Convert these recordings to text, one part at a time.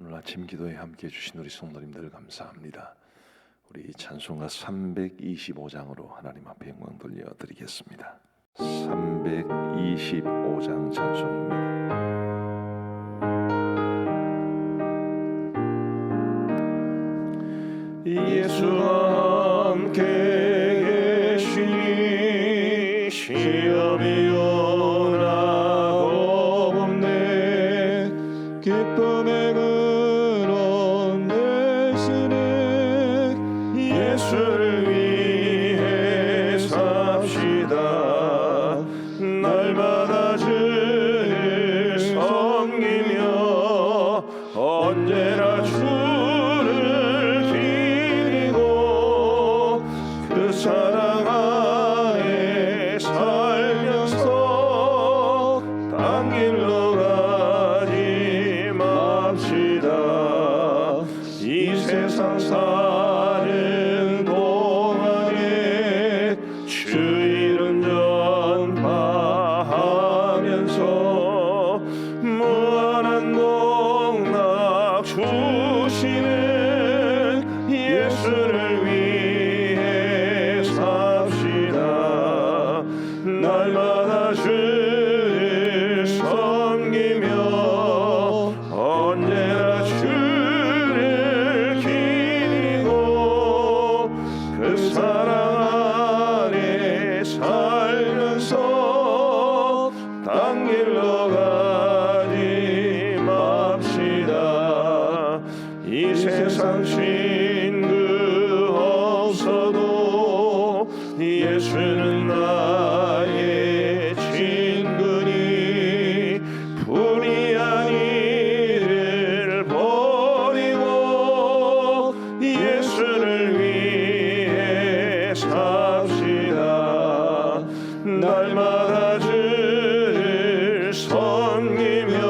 오늘 아침 기도에 함께 해주신 우리 성도님들 감사합니다. 우리 찬송가 325장으로 하나님 앞에 영광 돌려드리겠습니다. 325장 찬송입니다. 예수와 함께 계시니 시험이 원하고 없네. 기쁨의 근원 되시네. 예수를 위해 삽시다. 날마다 주를 섬기며 언제나 주를 기리고 그 사랑 안에 살면서 딴 길로 가지 맙시다. 이 세상 사는 동안에 주 이름 전파하면서 무한한 공락 주시는 예수를 위해 삽시다. 날마다 주를 섬기며 언제나 주를 기리고 그 사랑 안에 살면서 딴 길로 가지 맙시다. 이 세상 친구 없어도 예수는 나의 친구니 불의한 일을 버리고 예수를 위해 삽시다. 날마다 주를 섬기며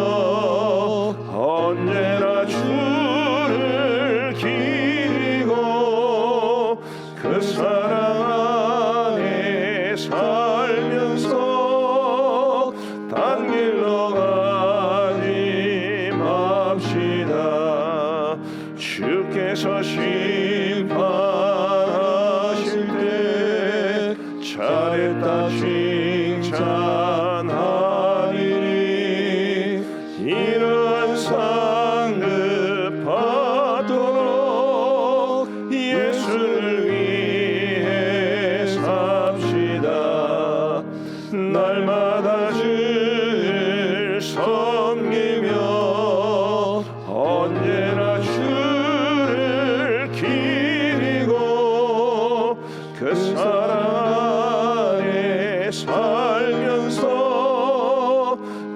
언제나 주를 기리고 그 사랑 안에 살면서 딴 길로 가지 맙시다. 주께서 심판하실 때 잘했다 칭찬하리니 이러한 상급 받도록 예수를 위해 삽시다. 날마다 주를 섬기며 언제나 주를 기리고 그 사랑 안에 살면서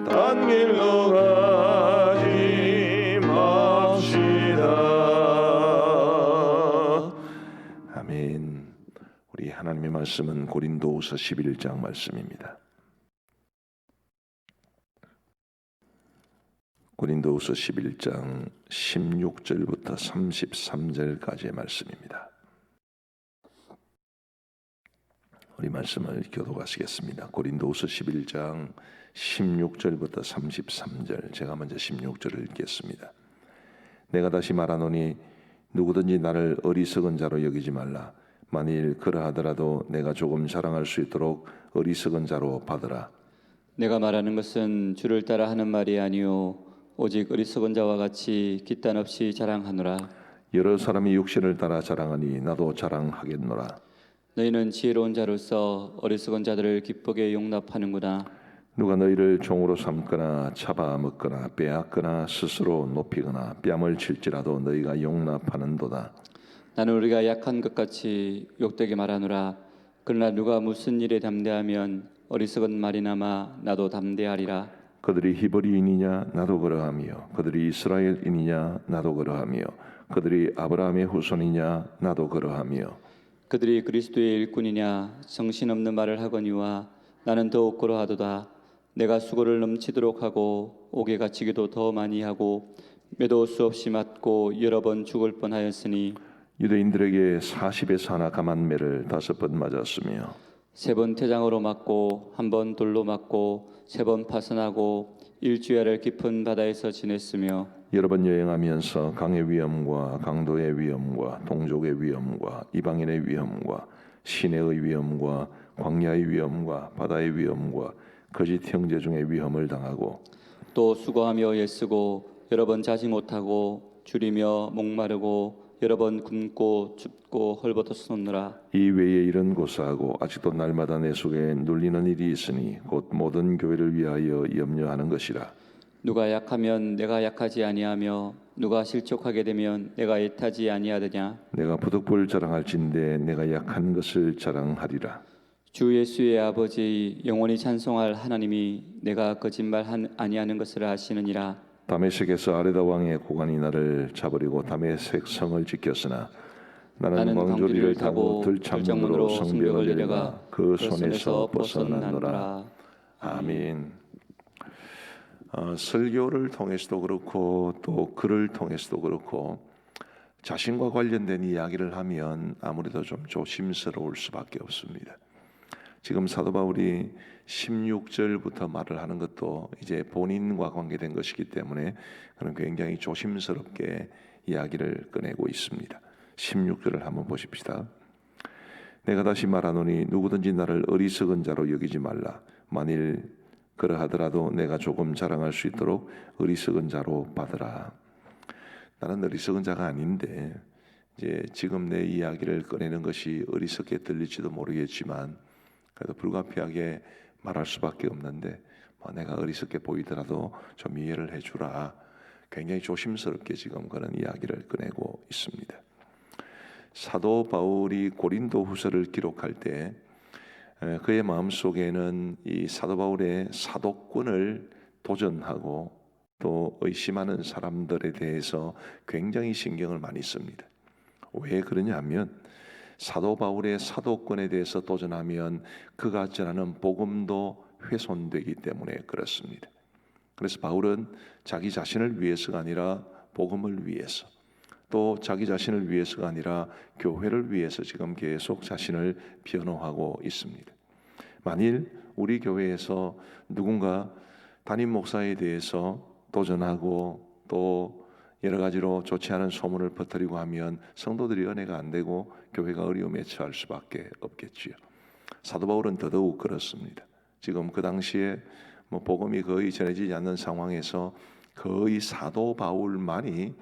딴 길로 가지 맙시다. 아멘. 우리 하나님의 말씀은 고린도후서 11장 말씀입니다. 고린도후서 11장 16절부터 33절까지의 말씀입니다. 우리 말씀을 교독하시겠습니다. 고린도후서 11장 16절부터 33절, 제가 먼저 16절을 읽겠습니다. 내가 다시 말하노니 누구든지 나를 어리석은 자로 여기지 말라. 만일 그러하더라도 내가 조금 자랑할 수 있도록 어리석은 자로 받으라. 내가 말하는 것은 주를 따라 하는 말이 아니요 오직 어리석은 자와 같이 기탄 없이 자랑하노라. 여러 사람이 육신을 따라 자랑하니 나도 자랑하겠노라. 너희는 지혜로운 자로서 어리석은 자들을 기쁘게 용납하는구나. 누가 너희를 종으로 삼거나 잡아먹거나 빼앗거나 스스로 높이거나 뺨을 칠지라도 너희가 용납하는도다. 나는 우리가 약한 것 같이 욕되게 말하노라. 그러나 누가 무슨 일에 담대하면 어리석은 말이나마 나도 담대하리라. 그들이 히브리인이냐 나도 그러하며 그들이 이스라엘인이냐 나도 그러하며 그들이 아브라함의 후손이냐 나도 그러하며 그들이 그리스도의 일꾼이냐 정신없는 말을 하거니와 나는 더욱 그러하도다. 내가 수고를 넘치도록 하고 옥에 갇히기도 더 많이 하고 매도 수없이 맞고 여러 번 죽을 뻔하였으니 유대인들에게 40에서 하나 감한매를 5번 맞았으며 3번 태장으로 맞고 1번 돌로 맞고 3번 파선하고 일주야를 깊은 바다에서 지냈으며 여러 번 여행하면서 강의 위험과 강도의 위험과 동족의 위험과 이방인의 위험과 시내의 위험과 광야의 위험과 바다의 위험과 거짓 형제 중의 위험을 당하고 또 수고하며 애쓰고 여러 번 자지 못하고 줄이며 목마르고 여러 번 굶고 춥고 헐벗었노라. 이 외에 이런 고사하고 아직도 날마다 내 속에 눌리는 일이 있으니 곧 모든 교회를 위하여 염려하는 것이라. 누가 약하면 내가 약하지 아니하며 누가 실족하게 되면 내가 애타지 아니하느냐. 내가 부득불 자랑할진대 내가 약한 것을 자랑하리라. 주 예수의 아버지 영원히 찬송할 하나님이 내가 거짓말 아니하는 것을 아시느니라. 다메섹에서 아레다 왕의 고관이 나를 잡으려고 다메섹 성을 지켰으나 나는 광조리를 타고 들창문으로 성벽을 내려가 그 손에서 벗어났노라. 아멘. 설교를 통해서도 그렇고 또 글을 통해서도 그렇고 자신과 관련된 이야기를 하면 아무래도 좀 조심스러울 수밖에 없습니다. 지금 사도 바울이 16절부터 말을 하는 것도 이제 본인과 관계된 것이기 때문에 그는 굉장히 조심스럽게 이야기를 꺼내고 있습니다. 16절을 한번 보십시다. 내가 다시 말하노니 누구든지 나를 어리석은 자로 여기지 말라. 만일 그러하더라도 내가 조금 자랑할 수 있도록 어리석은 자로 받으라. 나는 어리석은 자가 아닌데 이제 지금 내 이야기를 꺼내는 것이 어리석게 들릴지도 모르겠지만 그래도 불가피하게 말할 수밖에 없는데 내가 어리석게 보이더라도 좀 이해를 해주라. 굉장히 조심스럽게 지금 그런 이야기를 꺼내고 있습니다. 사도 바울이 고린도 후서를 기록할 때 그의 마음속에는 이 사도 바울의 사도권을 도전하고 또 의심하는 사람들에 대해서 굉장히 신경을 많이 씁니다. 왜 그러냐면 사도 바울의 사도권에 대해서 도전하면 그가 전하는 복음도 훼손되기 때문에 그렇습니다. 그래서 바울은 자기 자신을 위해서가 아니라 복음을 위해서 또 자기 자신을 위해서가 아니라 교회를 위해서 지금 계속 자신을 변호하고 있습니다. 만일 우리 교회에서 누군가 담임 목사에 대해서 도전하고 또 여러 가지로 좋지 않은 소문을 퍼뜨리고 하면 성도들이 은혜가 안 되고 교회가 어려움에 처할 수밖에 없겠지요. 사도 바울은 더더욱 그렇습니다. 지금 그 당시에 복음이 거의 전해지지 않는 상황에서 거의 사도 바울만이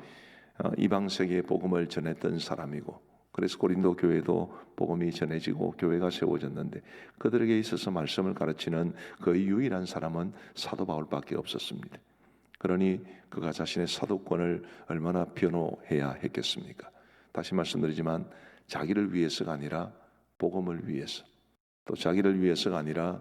이방 세계에 복음을 전했던 사람이고 그래서 고린도 교회도 복음이 전해지고 교회가 세워졌는데 그들에게 있어서 말씀을 가르치는 거의 유일한 사람은 사도 바울밖에 없었습니다. 그러니 그가 자신의 사도권을 얼마나 변호해야 했겠습니까? 다시 말씀드리지만 자기를 위해서가 아니라 복음을 위해서 또 자기를 위해서가 아니라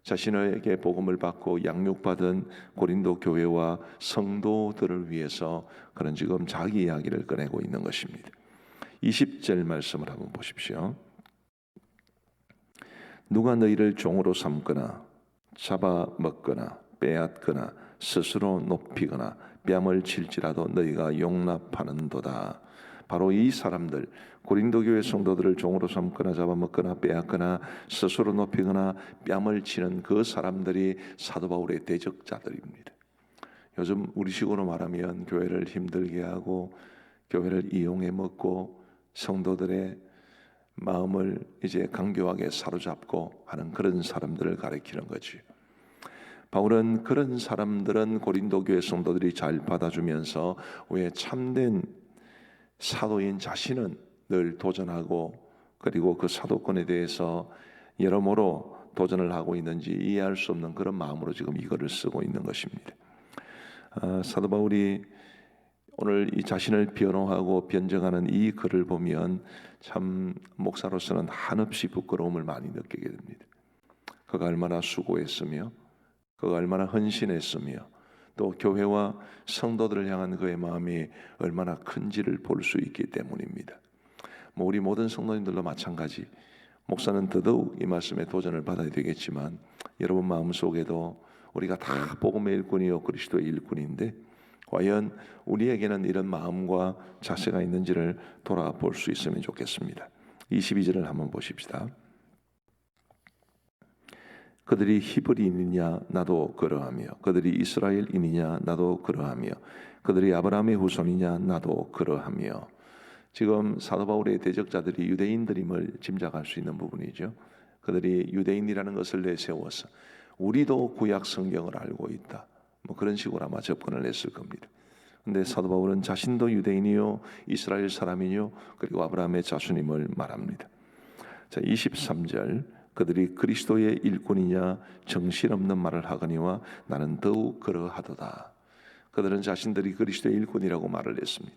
자신에게 복음을 받고 양육받은 고린도 교회와 성도들을 위해서 그는 지금 자기 이야기를 꺼내고 있는 것입니다. 20절 말씀을 한번 보십시오. 누가 너희를 종으로 삼거나 잡아먹거나 빼앗거나 스스로 높이거나 뺨을 칠지라도 너희가 용납하는도다. 바로 이 사람들 고린도 교회 성도들을 종으로 삼거나 잡아먹거나 빼앗거나 스스로 높이거나 뺨을 치는 그 사람들이 사도 바울의 대적자들입니다. 요즘 우리식으로 말하면 교회를 힘들게 하고 교회를 이용해 먹고 성도들의 마음을 이제 강교하게 사로잡고 하는 그런 사람들을 가리키는 거지. 바울은 그런 사람들은 고린도 교회 성도들이 잘 받아주면서 왜 참된 사도인 자신은 늘 도전하고 그리고 그 사도권에 대해서 여러모로 도전을 하고 있는지 이해할 수 없는 그런 마음으로 지금 이거를 쓰고 있는 것입니다. 사도 바울이 오늘 이 자신을 변호하고 변증하는 이 글을 보면 참 목사로서는 한없이 부끄러움을 많이 느끼게 됩니다. 그가 얼마나 수고했으며 그가 얼마나 헌신했으며 또 교회와 성도들을 향한 그의 마음이 얼마나 큰지를 볼 수 있기 때문입니다. 우리 모든 성도님들도 마찬가지. 목사는 더더욱 이 말씀에 도전을 받아야 되겠지만 여러분 마음속에도 우리가 다 복음의 일꾼이요 그리스도의 일꾼인데 과연 우리에게는 이런 마음과 자세가 있는지를 돌아볼 수 있으면 좋겠습니다. 22절을 한번 보십시다. 그들이 히브리인이냐 나도 그러하며 그들이 이스라엘인이냐 나도 그러하며 그들이 아브라함의 후손이냐 나도 그러하며. 지금 사도 바울의 대적자들이 유대인들임을 짐작할 수 있는 부분이죠. 그들이 유대인이라는 것을 내세워서 우리도 구약 성경을 알고 있다, 뭐 그런 식으로 아마 접근을 했을 겁니다. 근데 사도 바울은 자신도 유대인이요 이스라엘 사람이요 그리고 아브라함의 자손임을 말합니다. 자, 23절, 그들이 그리스도의 일꾼이냐 정신없는 말을 하거니와 나는 더욱 그러하도다. 그들은 자신들이 그리스도의 일꾼이라고 말을 했습니다.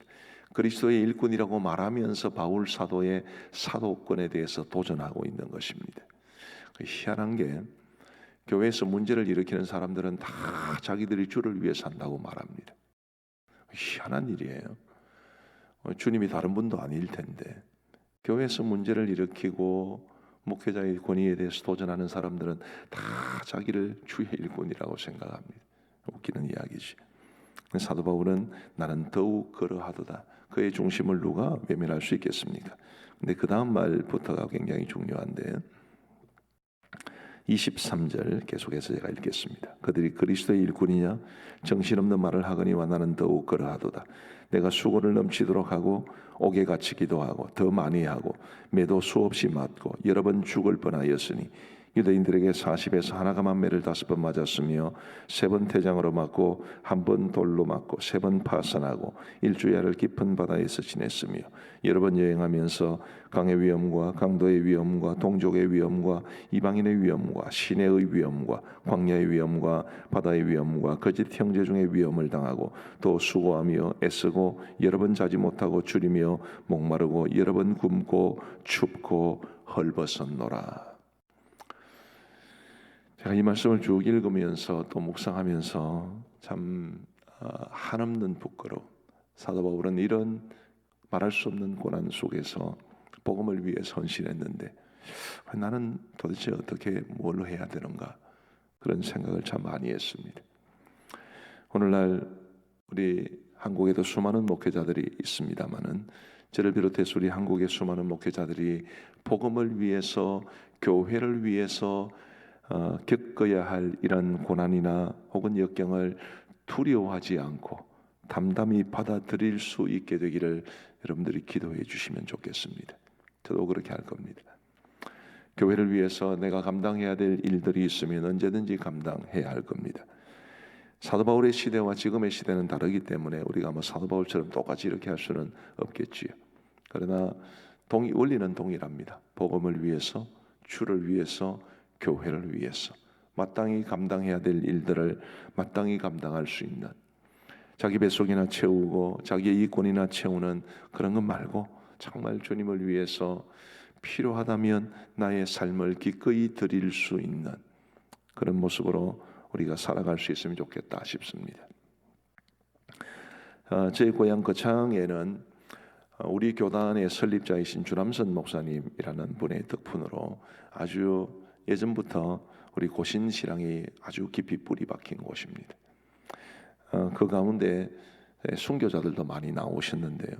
그리스도의 일꾼이라고 말하면서 바울 사도의 사도권에 대해서 도전하고 있는 것입니다. 희한한 게 교회에서 문제를 일으키는 사람들은 다 자기들이 주를 위해 산다고 말합니다. 희한한 일이에요. 주님이 다른 분도 아닐 텐데 교회에서 문제를 일으키고 목회자의 권위에 대해서 도전하는 사람들은 다 자기를 주의 일꾼이라고 생각합니다. 웃기는 이야기지. 사도 바울은 나는 더욱 그러하도다. 그의 중심을 누가 외면할 수 있겠습니까? 근데 그 다음 말부터가 굉장히 중요한데 23절 계속해서 제가 읽겠습니다. 그들이 그리스도의 일꾼이냐 정신없는 말을 하거니와 나는 더욱 그러하도다. 내가 수고를 넘치도록 하고 옥에 갇히 기도하고 더 많이 하고 매도 수없이 맞고 여러 번 죽을 뻔하였으니 유대인들에게 40에서 하나감한 매를 5번 맞았으며 3번 태장으로 맞고 1번 돌로 맞고 3번 파산하고 일주야를 깊은 바다에서 지냈으며 여러 번 여행하면서 강의 위험과 강도의 위험과 동족의 위험과 이방인의 위험과 시내의 위험과 광야의 위험과 바다의 위험과 거짓 형제 중의 위험을 당하고 또 수고하며 애쓰고 여러 번 자지 못하고 줄이며 목마르고 여러 번 굶고 춥고 헐벗었노라. 제가 이 말씀을 쭉 읽으면서 또 묵상하면서 참 한없는 부끄러움. 사도 바울은 이런 말할 수 없는 고난 속에서 복음을 위해 헌신했는데 나는 도대체 어떻게 뭘 해야 되는가, 그런 생각을 참 많이 했습니다. 오늘날 우리 한국에도 수많은 목회자들이 있습니다마는 저를 비롯해서 우리 한국의 수많은 목회자들이 복음을 위해서 교회를 위해서 겪어야 할 이런 고난이나 혹은 역경을 두려워하지 않고 담담히 받아들일 수 있게 되기를 여러분들이 기도해 주시면 좋겠습니다. 저도 그렇게 할 겁니다. 교회를 위해서 내가 감당해야 될 일들이 있으면 언제든지 감당해야 할 겁니다. 사도 바울의 시대와 지금의 시대는 다르기 때문에 우리가 뭐 사도 바울처럼 똑같이 이렇게 할 수는 없겠지요. 그러나 원리는 동일합니다. 복음을 위해서, 주를 위해서, 교회를 위해서 마땅히 감당해야 될 일들을 마땅히 감당할 수 있는, 자기 뱃속이나 채우고 자기의 이권이나 채우는 그런 것 말고 정말 주님을 위해서 필요하다면 나의 삶을 기꺼이 드릴 수 있는 그런 모습으로 우리가 살아갈 수 있으면 좋겠다 싶습니다. 제 고향 거창에는 우리 교단의 설립자이신 주남선 목사님이라는 분의 덕분으로 아주 예전부터 우리 고신 신앙이 아주 깊이 뿌리 박힌 곳입니다. 그 가운데 순교자들도 많이 나오셨는데요.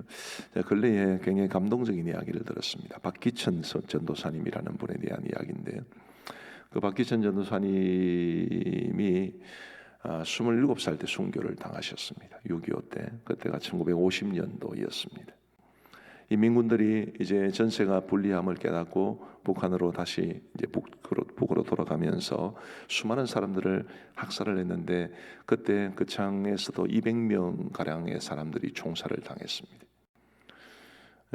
근래에 굉장히 감동적인 이야기를 들었습니다. 박기천 전도사님이라는 분에 대한 이야기인데요. 그 박기천 전도사님이 27살 때 순교를 당하셨습니다. 6.25 때. 그때가 1950년도였습니다. 인민군들이 이제 전세가 불리함을 깨닫고 북한으로 다시 이제 북으로 돌아가면서 수많은 사람들을 학살을 했는데 그때 그 창에서도 200명 가량의 사람들이 총살을 당했습니다.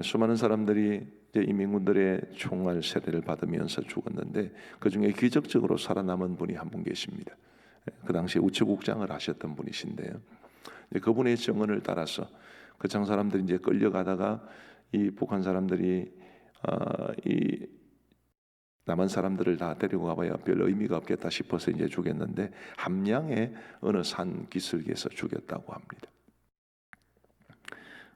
수많은 사람들이 이제 인민군들의 총알 세례를 받으면서 죽었는데 그 중에 기적적으로 살아남은 분이 한 분 계십니다. 그 당시에 우체국장을 하셨던 분이신데요. 그분의 증언을 따라서 그 장 사람들이 이제 끌려가다가 이 북한 사람들이 이 남한 사람들을 다 데리고 가봐야 별 의미가 없겠다 싶어서 이제 죽였는데 함양의 어느 산 기슭에서 죽였다고 합니다.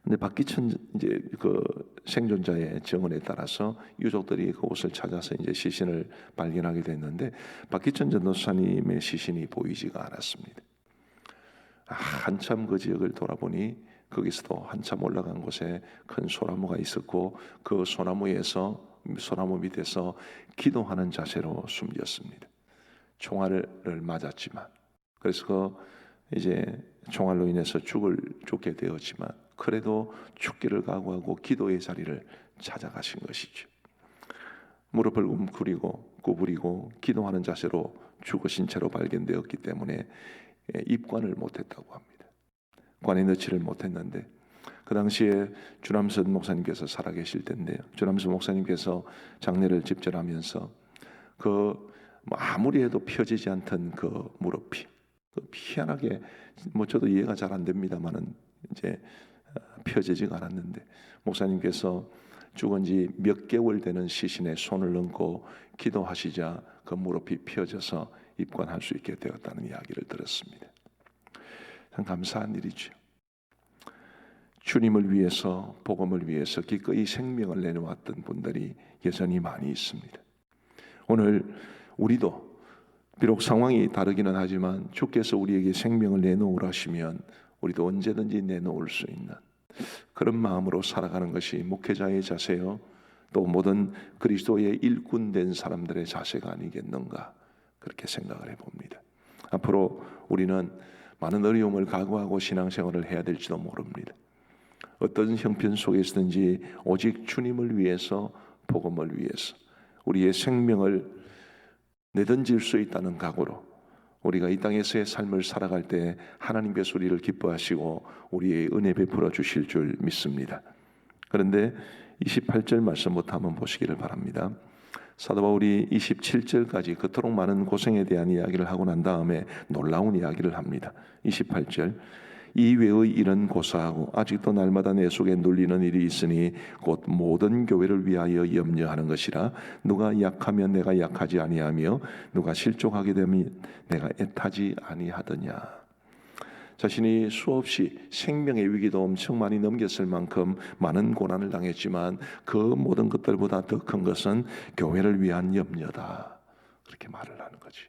근데 박기천 이제 그 생존자의 증언에 따라서 유족들이 그곳을 찾아서 이제 시신을 발견하게 됐는데 박기천 전도사님의 시신이 보이지가 않았습니다. 한참 그 지역을 돌아보니 거기서도 한참 올라간 곳에 큰 소나무가 있었고 그 소나무 밑에서 기도하는 자세로 숨졌습니다. 총알을 맞았지만, 그래서 이제 총알로 인해서 죽게 되었지만 그래도 죽기를 각오하고 기도의 자리를 찾아가신 것이죠. 무릎을 구부리고 기도하는 자세로 죽으신 채로 발견되었기 때문에 입관을 못했다고 합니다. 관에 넣지를 못했는데, 그 당시에 주남선 목사님께서 살아계실 때인데요, 주남선 목사님께서 장례를 집절하면서 아무리 해도 펴지지 않던 그 무릎이 희한하게, 저도 이해가 잘 안 됩니다만은 이제 펴지지가 않았는데, 목사님께서 죽은 지 몇 개월 되는 시신에 손을 얹고 기도하시자 그 무릎이 펴져서 입관할 수 있게 되었다는 이야기를 들었습니다. 참 감사한 일이죠. 주님을 위해서, 복음을 위해서 기꺼이 생명을 내놓았던 분들이 여전히 많이 있습니다. 오늘 우리도 비록 상황이 다르기는 하지만 주께서 우리에게 생명을 내놓으라 하시면 우리도 언제든지 내놓을 수 있는 그런 마음으로 살아가는 것이 목회자의 자세요, 또 모든 그리스도의 일꾼된 사람들의 자세가 아니겠는가, 그렇게 생각을 해봅니다. 앞으로 우리는 많은 어려움을 각오하고 신앙생활을 해야 될지도 모릅니다. 어떤 형편 속에서든지 오직 주님을 위해서, 복음을 위해서 우리의 생명을 내던질 수 있다는 각오로 우리가 이 땅에서의 삶을 살아갈 때 하나님께서 우리를 기뻐하시고 우리의 은혜 베풀어 주실 줄 믿습니다. 그런데 28절 말씀부터 한번 보시기를 바랍니다. 사도 바울이 27절까지 그토록 많은 고생에 대한 이야기를 하고 난 다음에 놀라운 이야기를 합니다. 28절, 이외의 일은 고사하고 아직도 날마다 내 속에 눌리는 일이 있으니 곧 모든 교회를 위하여 염려하는 것이라. 누가 약하면 내가 약하지 아니하며 누가 실족하게 되면 내가 애타지 아니하더냐. 자신이 수없이 생명의 위기도 엄청 많이 넘겼을 만큼 많은 고난을 당했지만 그 모든 것들보다 더 큰 것은 교회를 위한 염려다, 그렇게 말을 하는 거지.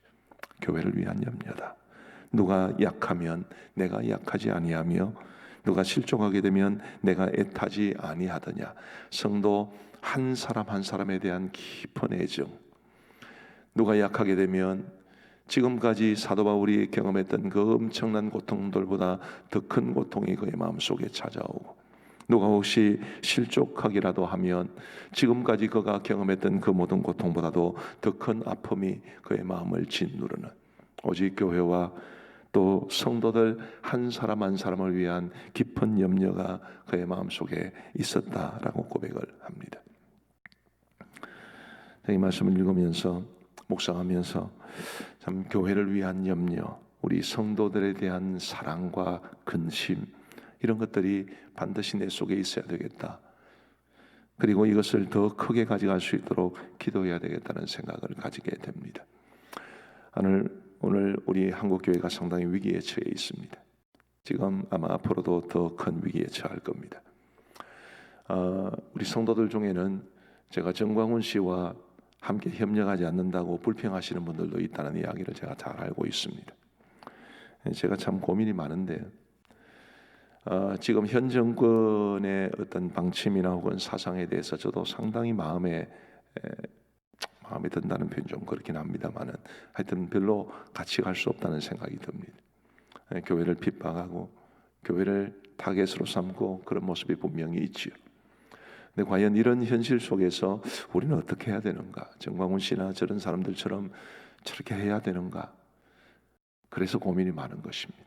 교회를 위한 염려다. 누가 약하면 내가 약하지 아니하며 누가 실족하게 되면 내가 애타지 아니하더냐. 성도 한 사람 한 사람에 대한 깊은 애정. 누가 약하게 되면 지금까지 사도 바울이 경험했던 그 엄청난 고통들보다 더 큰 고통이 그의 마음속에 찾아오고, 누가 혹시 실족하기라도 하면 지금까지 그가 경험했던 그 모든 고통보다도 더 큰 아픔이 그의 마음을 짓누르는, 오직 교회와 또 성도들 한 사람 한 사람을 위한 깊은 염려가 그의 마음속에 있었다라고 고백을 합니다. 이 말씀을 읽으면서 묵상하면서 참 교회를 위한 염려, 우리 성도들에 대한 사랑과 근심, 이런 것들이 반드시 내 속에 있어야 되겠다. 그리고 이것을 더 크게 가져갈 수 있도록 기도해야 되겠다는 생각을 가지게 됩니다. 오늘 우리 한국교회가 상당히 위기에 처해 있습니다. 지금 아마 앞으로도 더 큰 위기에 처할 겁니다. 우리 성도들 중에는 제가 정광훈 씨와 함께 협력하지 않는다고 불평하시는 분들도 있다는 이야기를 제가 잘 알고 있습니다. 제가 참 고민이 많은데, 지금 현 정권의 어떤 방침이나 혹은 사상에 대해서 저도 상당히 마음에 든다는 표현 좀 그렇긴 합니다만은, 하여튼 별로 같이 갈 수 없다는 생각이 듭니다. 교회를 핍박하고 교회를 타겟으로 삼고 그런 모습이 분명히 있지요. 근데 과연 이런 현실 속에서 우리는 어떻게 해야 되는가? 정광훈 씨나 저런 사람들처럼 저렇게 해야 되는가? 그래서 고민이 많은 것입니다.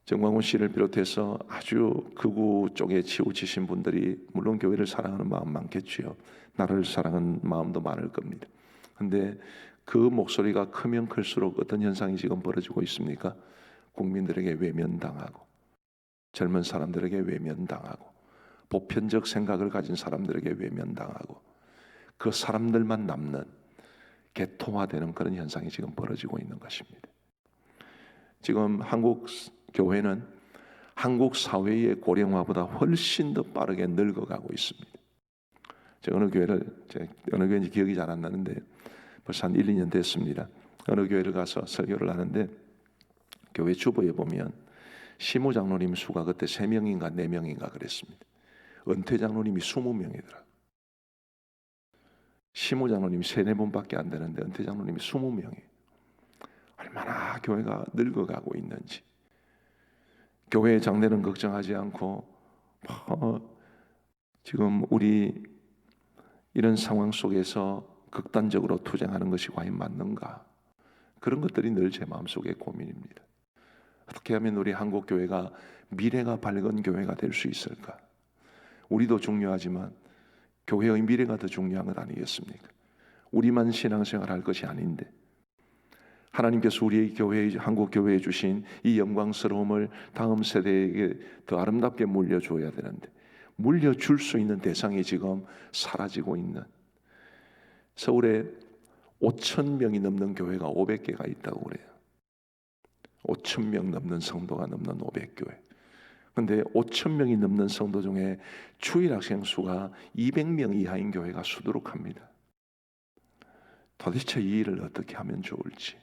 정광훈 씨를 비롯해서 아주 극우 쪽에 치우치신 분들이 물론 교회를 사랑하는 마음 많겠지요. 나라를 사랑하는 마음도 많을 겁니다. 그런데 그 목소리가 크면 클수록 어떤 현상이 지금 벌어지고 있습니까? 국민들에게 외면당하고, 젊은 사람들에게 외면당하고, 보편적 생각을 가진 사람들에게 외면당하고, 그 사람들만 남는 개토화되는 그런 현상이 지금 벌어지고 있는 것입니다. 지금 한국 교회는 한국 사회의 고령화보다 훨씬 더 빠르게 늙어가고 있습니다. 제가 어느 교회인지 기억이 잘 안 나는데 벌써 한 1, 2년 됐습니다. 어느 교회를 가서 설교를 하는데 교회 주보에 보면 시무 장로님 수가 그때 3명인가 4명인가 그랬습니다. 은퇴 장로님이 20명이더라. 시무 장로님이 3-4분밖에 안 되는데 은퇴 장로님이 20명이에요. 얼마나 교회가 늙어가고 있는지. 교회의 장래는 걱정하지 않고 지금 우리 이런 상황 속에서 극단적으로 투쟁하는 것이 과연 맞는가? 그런 것들이 늘 제 마음속의 고민입니다. 어떻게 하면 우리 한국 교회가 미래가 밝은 교회가 될 수 있을까? 우리도 중요하지만 교회의 미래가 더 중요한 것 아니겠습니까? 우리만 신앙생활 할 것이 아닌데 하나님께서 우리의 교회, 한국 교회에 주신 이 영광스러움을 다음 세대에게 더 아름답게 물려줘야 되는데 물려줄 수 있는 대상이 지금 사라지고 있는, 서울에 5,000명이 넘는 교회가 500개가 있다고 그래요. 5,000명 넘는 성도가 넘는 500교회. 그런데 5,000명이 넘는 성도 중에 주일 학생 수가 200명 이하인 교회가 수두룩합니다. 도대체 이 일을 어떻게 하면 좋을지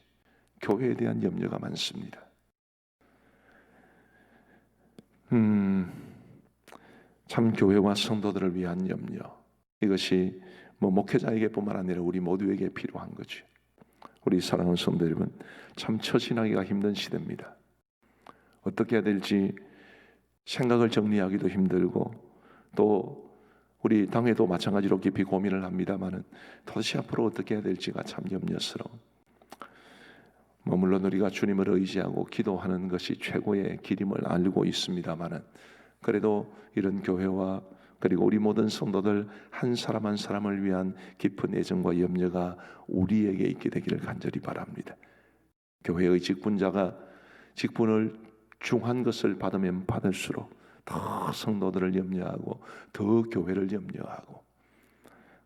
교회에 대한 염려가 많습니다. 참 교회와 성도들을 위한 염려, 이것이 목회자에게뿐만 아니라 우리 모두에게 필요한 거죠. 우리 사랑하는 성도 여러분, 참 처신하기가 힘든 시대입니다. 어떻게 해야 될지 생각을 정리하기도 힘들고, 또 우리 당회도 마찬가지로 깊이 고민을 합니다마는 도대체 앞으로 어떻게 해야 될지가 참 염려스러운. 물론 우리가 주님을 의지하고 기도하는 것이 최고의 길임을 알고 있습니다마는, 그래도 이런 교회와 그리고 우리 모든 성도들 한 사람 한 사람을 위한 깊은 애정과 염려가 우리에게 있게 되기를 간절히 바랍니다. 교회의 직분자가 직분을 중한 것을 받으면 받을수록 더 성도들을 염려하고 더 교회를 염려하고,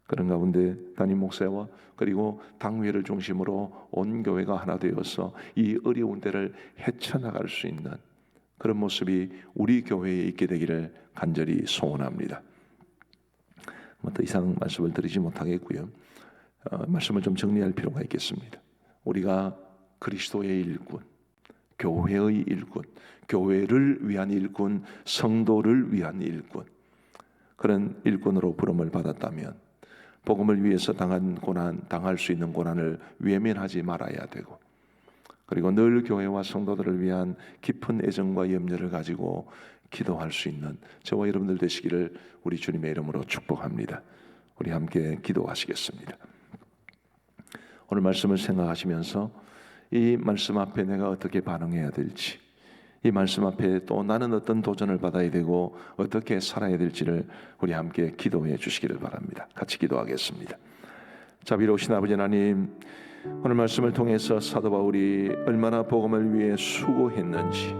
그런 가운데 담임 목사와 그리고 당회를 중심으로 온 교회가 하나 되어서 이 어려운 때를 헤쳐나갈 수 있는 그런 모습이 우리 교회에 있게 되기를 간절히 소원합니다. 더 이상 말씀을 드리지 못하겠고요. 말씀을 좀 정리할 필요가 있겠습니다. 우리가 그리스도의 일꾼, 교회의 일꾼, 교회를 위한 일꾼, 성도를 위한 일꾼, 그런 일꾼으로 부름을 받았다면 복음을 위해서 당한 고난, 당할 수 있는 고난을 외면하지 말아야 되고, 그리고 늘 교회와 성도들을 위한 깊은 애정과 염려를 가지고 기도할 수 있는 저와 여러분들 되시기를 우리 주님의 이름으로 축복합니다. 우리 함께 기도하시겠습니다. 오늘 말씀을 생각하시면서 이 말씀 앞에 내가 어떻게 반응해야 될지, 이 말씀 앞에 또 나는 어떤 도전을 받아야 되고 어떻게 살아야 될지를 우리 함께 기도해 주시기를 바랍니다. 같이 기도하겠습니다. 자비로우신 아버지 하나님, 오늘 말씀을 통해서 사도 바울이 얼마나 복음을 위해 수고했는지,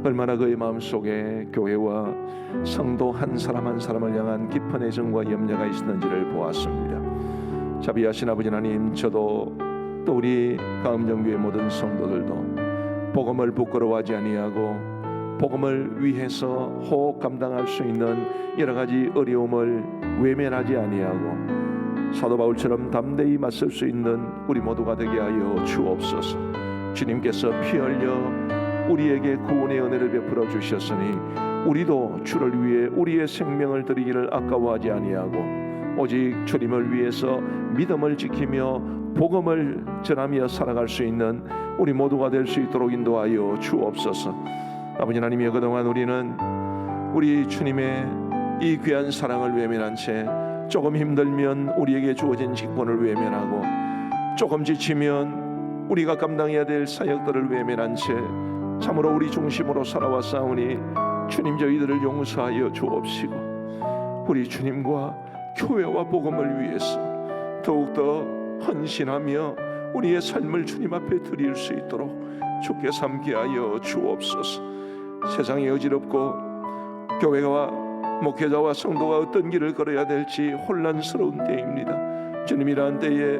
얼마나 그의 마음속에 교회와 성도 한 사람 한 사람을 향한 깊은 애정과 염려가 있었는지를 보았습니다. 자비하신 아버지 하나님, 저도 또 우리 가음정교회 모든 성도들도 복음을 부끄러워하지 아니하고 복음을 위해서 호흡 감당할 수 있는 여러 가지 어려움을 외면하지 아니하고 사도 바울처럼 담대히 맞설 수 있는 우리 모두가 되게 하여 주옵소서. 주님께서 피 흘려 우리에게 구원의 은혜를 베풀어 주셨으니 우리도 주를 위해 우리의 생명을 드리기를 아까워하지 아니하고 오직 주님을 위해서 믿음을 지키며 복음을 전하며 살아갈 수 있는 우리 모두가 될 수 있도록 인도하여 주옵소서. 아버지 하나님이여, 그동안 우리는 우리 주님의 이 귀한 사랑을 외면한 채 조금 힘들면 우리에게 주어진 직분을 외면하고 조금 지치면 우리가 감당해야 될 사역들을 외면한 채 참으로 우리 중심으로 살아왔사오니 주님, 저희들을 용서하여 주옵시고 우리 주님과 교회와 복음을 위해서 더욱더 헌신하며 우리의 삶을 주님 앞에 드릴 수 있도록 주께 삼게 하여 주옵소서. 세상이 어지럽고 교회와 목회자와 성도가 어떤 길을 걸어야 될지 혼란스러운 때입니다. 주님이란 때에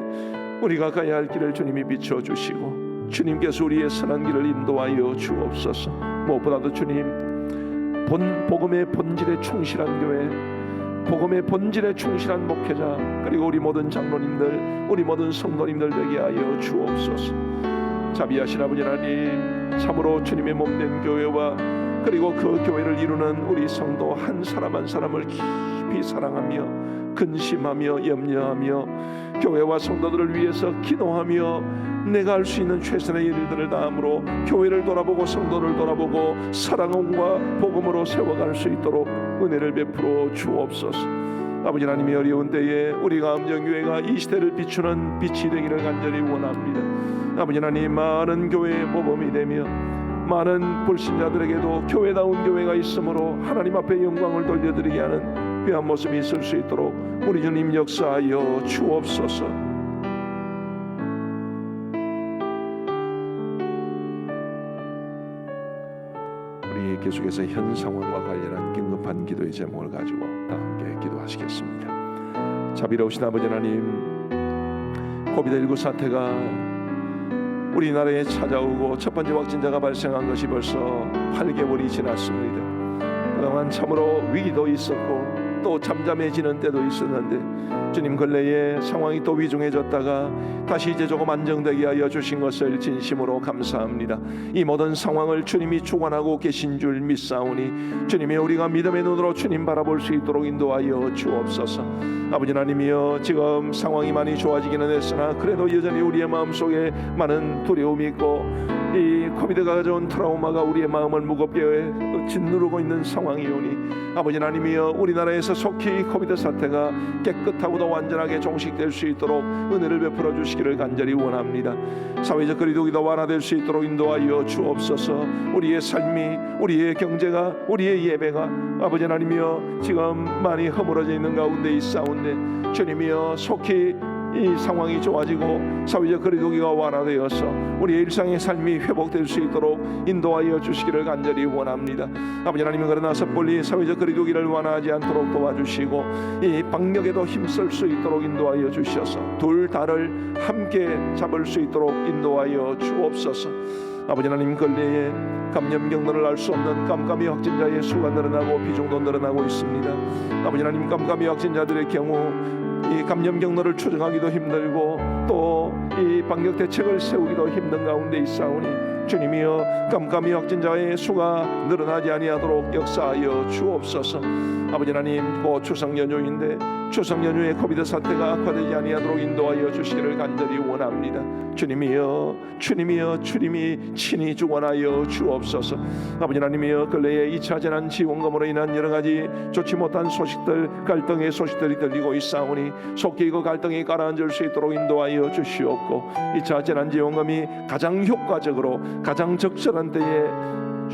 우리가 가야 할 길을 주님이 비춰주시고 주님께서 우리의 선한 길을 인도하여 주옵소서. 무엇보다도 주님, 복음의 본질에 충실한 교회, 복음의 본질에 충실한 목회자, 그리고 우리 모든 장로님들, 우리 모든 성도님들 되게 하여 주옵소서. 자비하신 아버지 하나님, 참으로 주님의 몸된 교회와 그리고 그 교회를 이루는 우리 성도 한 사람 한 사람을 깊이 깊이 사랑하며 근심하며 염려하며 교회와 성도들을 위해서 기도하며 내가 할 수 있는 최선의 일들을 다함으로 교회를 돌아보고 성도를 돌아보고 사랑과 복음으로 세워갈 수 있도록 은혜를 베풀어 주옵소서. 아버지 하나님이 어려운 때에 우리 감정교회가 이 시대를 비추는 빛이 되기를 간절히 원합니다. 아버지 하나님, 많은 교회의 모범이 되며 많은 불신자들에게도 교회다운 교회가 있으므로 하나님 앞에 영광을 돌려드리게 하는 귀한 모습이 있을 수 있도록 우리 주님 역사하여 주옵소서. 우리 계속해서 현 상황과 관련한 긴급한 기도의 제목을 가지고 다 함께 기도하시겠습니다. 자비로우신 아버지 하나님, 코비드19 사태가 우리나라에 찾아오고 첫 번째 확진자가 발생한 것이 벌써 8개월이 지났습니다. 그동안 참으로 위기도 있었고 또 잠잠해지는 때도 있었는데 주님, 근래에 상황이 또 위중해졌다가 다시 이제 조금 안정되게 하여 주신 것을 진심으로 감사합니다. 이 모든 상황을 주님이 주관하고 계신 줄 믿사오니 주님의 우리가 믿음의 눈으로 주님 바라볼 수 있도록 인도하여 주옵소서. 아버지 하나님이여, 지금 상황이 많이 좋아지기는 했으나 그래도 여전히 우리의 마음속에 많은 두려움이 있고 이 코비드가 가져온 트라우마가 우리의 마음을 무겁게 짓누르고 있는 상황이오니 아버지 하나님이여, 우리나라에서 속히 코비드 사태가 깨끗하고도 완전하게 종식될 수 있도록 은혜를 베풀어 주시기를 간절히 원합니다. 사회적 거리두기도 완화될 수 있도록 인도하여 주옵소서. 우리의 삶이, 우리의 경제가, 우리의 예배가 아버지 하나님이여 지금 많이 허물어져 있는 가운데 있사온데 주님이여, 속히 이 상황이 좋아지고 사회적 거리두기가 완화되어서 우리의 일상의 삶이 회복될 수 있도록 인도하여 주시기를 간절히 원합니다. 아버지 하나님, 그러나 섣불리 사회적 거리두기를 완화하지 않도록 도와주시고 이 방역에도 힘쓸 수 있도록 인도하여 주셔서 둘 다를 함께 잡을 수 있도록 인도하여 주옵소서. 아버지 하나님, 근래에 감염 경로를 알 수 없는 깜깜이 확진자의 수가 늘어나고 비중도 늘어나고 있습니다. 아버지 하나님, 깜깜이 확진자들의 경우 이 감염 경로를 추정하기도 힘들고 또 이 방역 대책을 세우기도 힘든 가운데 있사오니 주님이여, 깜깜이 확진자의 수가 늘어나지 아니하도록 역사하여 주옵소서. 아버지 하나님, 곧 추석 연휴인데 추석 연휴에 코비드 사태가 악화되지 아니하도록 인도하여 주시기를 간절히 원합니다. 주님이여, 주님이여, 주님이 친히 주관하여 주옵소서. 아버지 하나님이여, 근래에 2차 재난 지원금으로 인한 여러 가지 좋지 못한 소식들, 갈등의 소식들이 들리고 있사오니 속히 그 갈등이 가라앉을 수 있도록 인도하여 주시옵고 2차 재난 지원금이 가장 효과적으로 가장 적절한 때에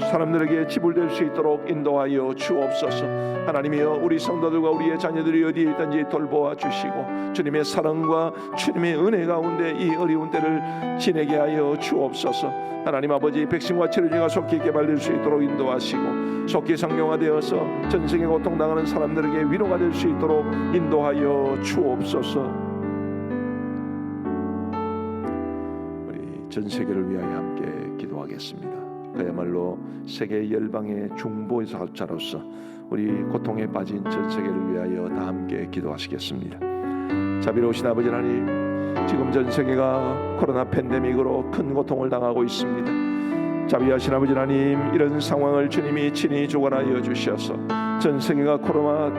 사람들에게 지불될 수 있도록 인도하여 주옵소서. 하나님이여, 우리 성도들과 우리의 자녀들이 어디에 있든지 돌보아 주시고 주님의 사랑과 주님의 은혜 가운데 이 어려운 때를 지내게 하여 주옵소서. 하나님 아버지, 백신과 치료제가 속히 개발될 수 있도록 인도하시고 속히 상용화되어서 전생에 고통당하는 사람들에게 위로가 될 수 있도록 인도하여 주옵소서. 우리 전 세계를 위하여 함께 기도하겠습니다. 그야말로 세계 열방의 중보자로서 우리 고통에 빠진 전 세계를 위하여 다 함께 기도하시겠습니다. 자비로우신 아버지 하나님, 지금 전 세계가 코로나 팬데믹으로 큰 고통을 당하고 있습니다. 자비하신 아버지 하나님, 이런 상황을 주님이 친히 주관하여 주셔서 전 세계가 코로나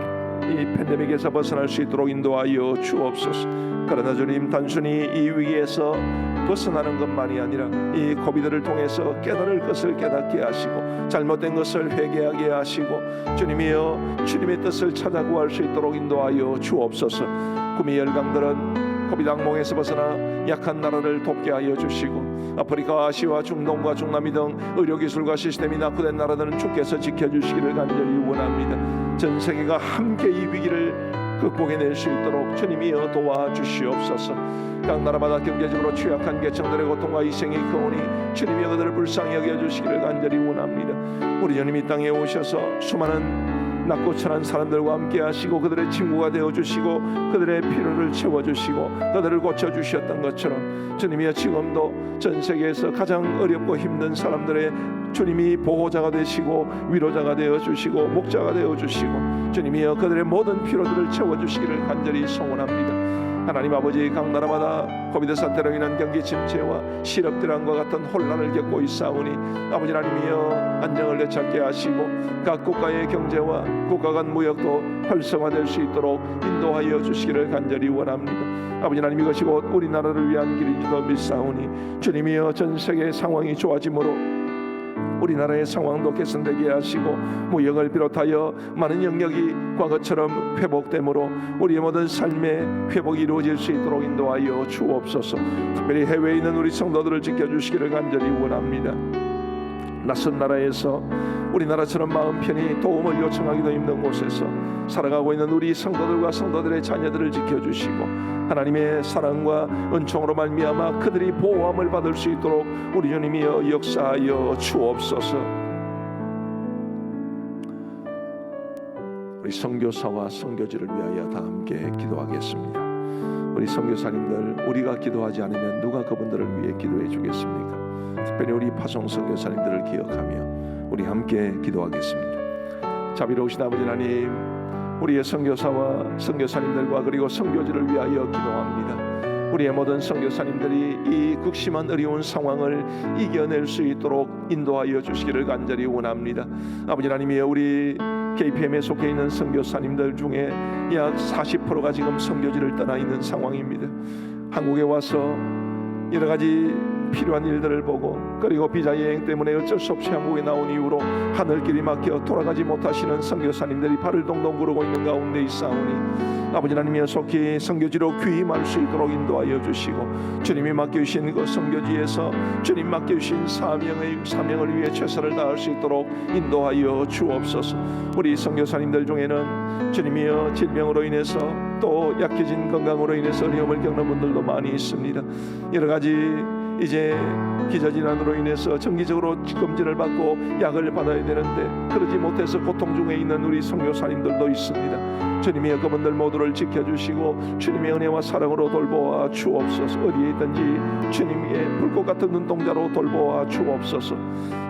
이 팬데믹에서 벗어날 수 있도록 인도하여 주옵소서. 그러나 주님, 단순히 이 위기에서 벗어나는 것만이 아니라 이 코비드를 통해서 깨달을 것을 깨닫게 하시고 잘못된 것을 회개하게 하시고 주님이여, 주님의 뜻을 찾아 구할 수 있도록 인도하여 주옵소서. 구미 열강들은 코비드 악몽에서 벗어나 약한 나라를 돕게 하여 주시고 아프리카, 아시아, 중동과 중남미 등 의료기술과 시스템이 낙후된 나라들은 주께서 지켜주시기를 간절히 원합니다. 전 세계가 함께 이 위기를 극복해낼 수 있도록 주님이여 도와주시옵소서. 각 나라마다 경제적으로 취약한 계층들의 고통과 희생이 크오니 주님이 그들을 불쌍히 여겨주시기를 간절히 원합니다. 우리 주님 이 땅에 오셔서 수많은 낮고 천한 사람들과 함께 하시고 그들의 친구가 되어주시고 그들의 필요를 채워주시고 그들을 고쳐주셨던 것처럼 주님이여, 지금도 전 세계에서 가장 어렵고 힘든 사람들의 주님이 보호자가 되시고 위로자가 되어주시고 목자가 되어주시고 주님이여, 그들의 모든 필요들을 채워주시기를 간절히 소원합니다. 하나님 아버지, 각 나라마다 코비드 사태로 인한 경기 침체와 실업질환과 같은 혼란을 겪고 있사오니 아버지 하나님이여 안정을 되찾게 하시고 각 국가의 경제와 국가 간 무역도 활성화될 수 있도록 인도하여 주시기를 간절히 원합니다. 아버지 하나님, 이것이 곧 우리나라를 위한 길인지도 믿사오니 주님이여 전 세계 상황이 좋아짐으로 우리나라의 상황도 개선되게 하시고 무역을 비롯하여 많은 영역이 과거처럼 회복되므로 우리의 모든 삶의 회복이 이루어질 수 있도록 인도하여 주옵소서. 특별히 해외에 있는 우리 성도들을 지켜주시기를 간절히 원합니다. 낯선 나라에서 우리나라처럼 마음 편히 도움을 요청하기도 힘든 곳에서 살아가고 있는 우리 성도들과 성도들의 자녀들을 지켜주시고 하나님의 사랑과 은총으로 말미암아 그들이 보호함을 받을 수 있도록 우리 주님이여 역사하여 주옵소서. 우리 선교사와 선교지를 위하여 다 함께 기도하겠습니다. 우리 선교사님들, 우리가 기도하지 않으면 누가 그분들을 위해 기도해 주겠습니까? 특별히 우리 파송 선교사님들을 기억하며 우리 함께 기도하겠습니다. 자비로우신 아버지 하나님, 우리의 선교사와 선교사님들과 그리고 선교지를 위하여 기도합니다. 우리의 모든 선교사님들이 이 극심한 어려운 상황을 이겨낼 수 있도록 인도하여 주시기를 간절히 원합니다. 아버지 하나님이여, 우리 KPM에 속해 있는 선교사님들 중에 약 40%가 지금 선교지를 떠나 있는 상황입니다. 한국에 와서 여러 가지 필요한 일들을 보고 그리고 비자 여행 때문에 어쩔 수 없이 한국에 나온 이후로 하늘길이 막혀 돌아가지 못하시는 선교사님들이 발을 동동 구르고 있는 가운데 있사오니 아버지 하나님이여, 속히 선교지로 귀임할 수 있도록 인도하여 주시고 주님이 맡겨주신 그 선교지에서 주님 맡겨주신 사명을 위해 최선을 다할 수 있도록 인도하여 주옵소서. 우리 선교사님들 중에는 주님이여 질병으로 인해서 또 약해진 건강으로 인해서 어려움을 겪는 분들도 많이 있습니다. 여러 가지 이제 기저질환으로 인해서 정기적으로 검진을 받고 약을 받아야 되는데 그러지 못해서 고통 중에 있는 우리 선교사님들도 있습니다. 주님의 그분들 모두를 지켜주시고 주님의 은혜와 사랑으로 돌보아 주옵소서. 어디에 있든지 주님의 불꽃 같은 눈동자로 돌보아 주옵소서.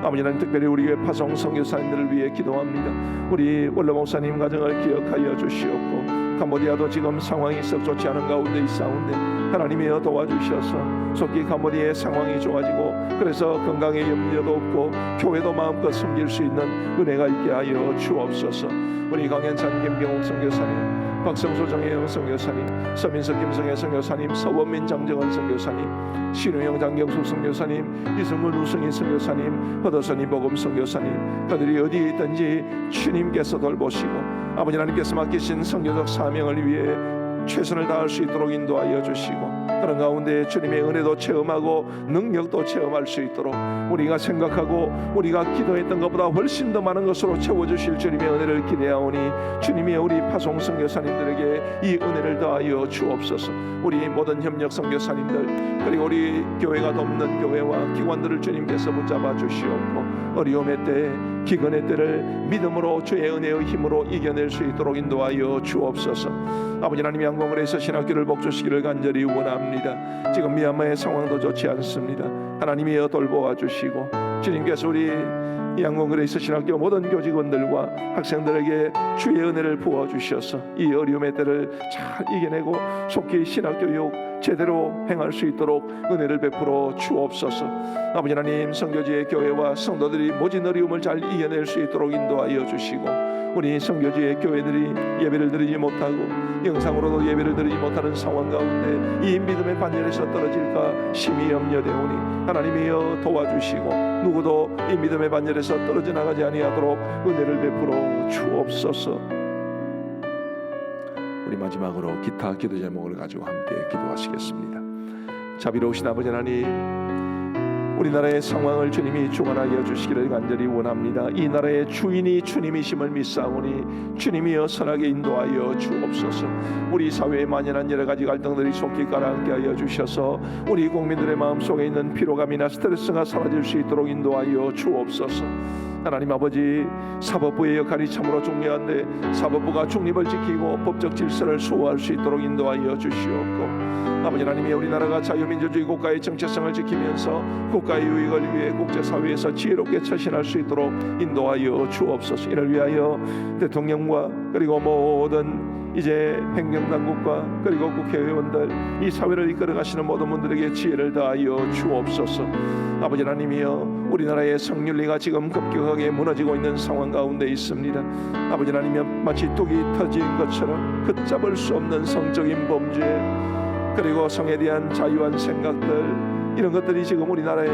아버지 하나님, 특별히 우리의 파송 선교사님들을 위해 기도합니다. 우리 원로 목사님 가정을 기억하여 주시옵고 캄보디아도 지금 상황이 썩 좋지 않은 가운데 있사온데 하나님이여 도와주셔서 속히 캄보디아의 상황이 좋아지고 그래서 건강에 염려도 없고 교회도 마음껏 섬길 수 있는 은혜가 있게 하여 주옵소서. 우리 강현찬 김병욱 선교사님, 박성수 정혜영 선교사님, 서민석 김성애 선교사님, 서원민 장정원 선교사님, 신우영 장경수 선교사님, 이승훈 우승희 선교사님, 허더선이 복음 선교사님, 그들이 어디에 있든지 주님께서 돌보시고 아버지 하나님께서 맡기신 선교적 사명을 위해 최선을 다할 수 있도록 인도하여 주시고 그런 가운데 주님의 은혜도 체험하고 능력도 체험할 수 있도록 우리가 생각하고 우리가 기도했던 것보다 훨씬 더 많은 것으로 채워주실 주님의 은혜를 기대하오니 주님이 우리 파송 선교사님들에게 이 은혜를 더하여 주옵소서. 우리 모든 협력 선교사님들 그리고 우리 교회가 돕는 교회와 기관들을 주님께서 붙잡아 주시옵고 어려움의 때 기근의 때를 믿음으로 주의 은혜의 힘으로 이겨낼 수 있도록 인도하여 주옵소서. 아버지 하나님이 양공을에서 신학교를 복주시기를 간절히 원합니다. 지금 미얀마의 상황도 좋지 않습니다. 하나님이여 돌보아 주시고 주님께서 우리 양공을에서 신학교 모든 교직원들과 학생들에게 주의 은혜를 부어 주셔서 이 어려움의 때를 잘 이겨내고 속히 신학교육 제대로 행할 수 있도록 은혜를 베풀어 주옵소서. 아버지 하나님, 선교지의 교회와 성도들이 모진 어려움을 잘 이겨낼 수 있도록 인도하여 주시고 우리 선교지의 교회들이 예배를 드리지 못하고 영상으로도 예배를 드리지 못하는 상황 가운데 이 믿음의 반열에서 떨어질까 심히 염려되오니 하나님이여 도와주시고 누구도 이 믿음의 반열에서 떨어져 나가지 아니하도록 은혜를 베풀어 주옵소서. 우리 마지막으로 기타 기도 제목을 가지고 함께 기도하시겠습니다. 자비로우신 아버지 하나님, 우리나라의 상황을 주님이 주관하여 주시기를 간절히 원합니다. 이 나라의 주인이 주님이심을 믿사오니 주님이여 선하게 인도하여 주옵소서. 우리 사회에 만연한 여러 가지 갈등들이 속히 가라앉게 하여 주셔서 우리 국민들의 마음속에 있는 피로감이나 스트레스가 사라질 수 있도록 인도하여 주옵소서. 하나님 아버지, 사법부의 역할이 참으로 중요한데 사법부가 중립을 지키고 법적 질서를 수호할 수 있도록 인도하여 주시옵고, 아버지 하나님이 우리나라가 자유민주주의 국가의 정체성을 지키면서 국가의 유익을 위해 국제사회에서 지혜롭게 처신할 수 있도록 인도하여 주옵소서. 이를 위하여 대통령과 그리고 모든 이제 행정당국과 그리고 국회의원들, 이 사회를 이끌어가시는 모든 분들에게 지혜를 다하여 주옵소서. 아버지 하나님이여, 우리나라의 성윤리가 지금 급격하게 무너지고 있는 상황 가운데 있습니다. 아버지 하나님이여, 마치 뚝이 터진 것처럼 걷잡을 수 없는 성적인 범죄, 그리고 성에 대한 자유한 생각들, 이런 것들이 지금 우리나라에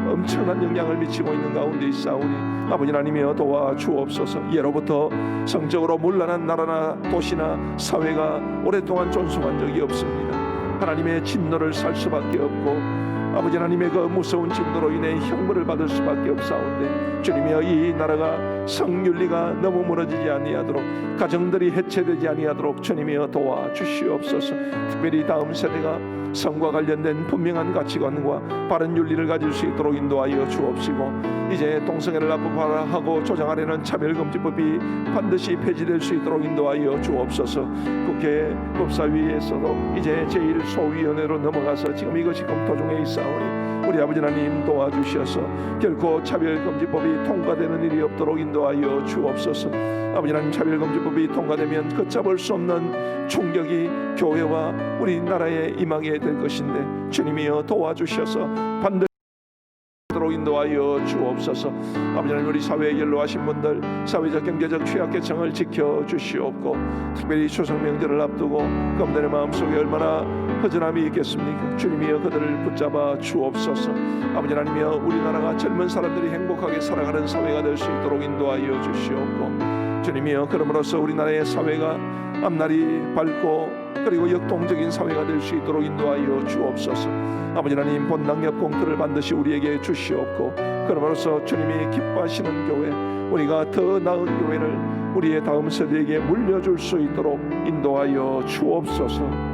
엄청난 영향을 미치고 있는 가운데 있사오니 아버지 하나님이여 도와주옵소서. 예로부터 성적으로 문란한 나라나 도시나 사회가 오랫동안 존속한 적이 없습니다. 하나님의 진노를 살 수밖에 없고 아버지 하나님의 그 무서운 진노로 인해 형벌을 받을 수밖에 없사온데, 주님이여, 이 나라가 성윤리가 너무 무너지지 아니하도록, 가정들이 해체되지 아니하도록 주님이여 도와주시옵소서. 특별히 다음 세대가 성과 관련된 분명한 가치관과 바른 윤리를 가질 수 있도록 인도하여 주옵시고, 이제 동성애를 합법화하고 조장하려는 차별금지법이 반드시 폐지될 수 있도록 인도하여 주옵소서. 국회 법사위에서도 이제 제1소위원회로 넘어가서 지금 이것이 검토 중에 있사오니 우리 아버지 하나님 도와주셔서 결코 차별금지법이 통과되는 일이 없도록 인도하여 주옵소서. 아버지 하나님, 차별금지법이 통과되면 걷잡을 수 없는 충격이 교회와 우리나라에 임하게 될 것인데, 주님이여 도와주셔서 반드시 도록 인도하여 주옵소서. 아버지 하나님, 우리 사회에 연로하신 분들, 사회적 경제적 취약계층을 지켜주시옵고, 특별히 추석 명절을 앞두고 그분들의 마음속에 얼마나 허전함이 있겠습니까? 주님이여 그들을 붙잡아 주옵소서. 아버지 하나님이여, 우리나라가 젊은 사람들이 행복하게 살아가는 사회가 될 수 있도록 인도하여 주시옵고, 주님이여 그러므로써 우리나라의 사회가 앞날이 밝고 그리고 역동적인 사회가 될 수 있도록 인도하여 주옵소서. 아버지 하나님, 본당역 공터를 반드시 우리에게 주시옵고, 그러므로써 주님이 기뻐하시는 교회, 우리가 더 나은 교회를 우리의 다음 세대에게 물려줄 수 있도록 인도하여 주옵소서.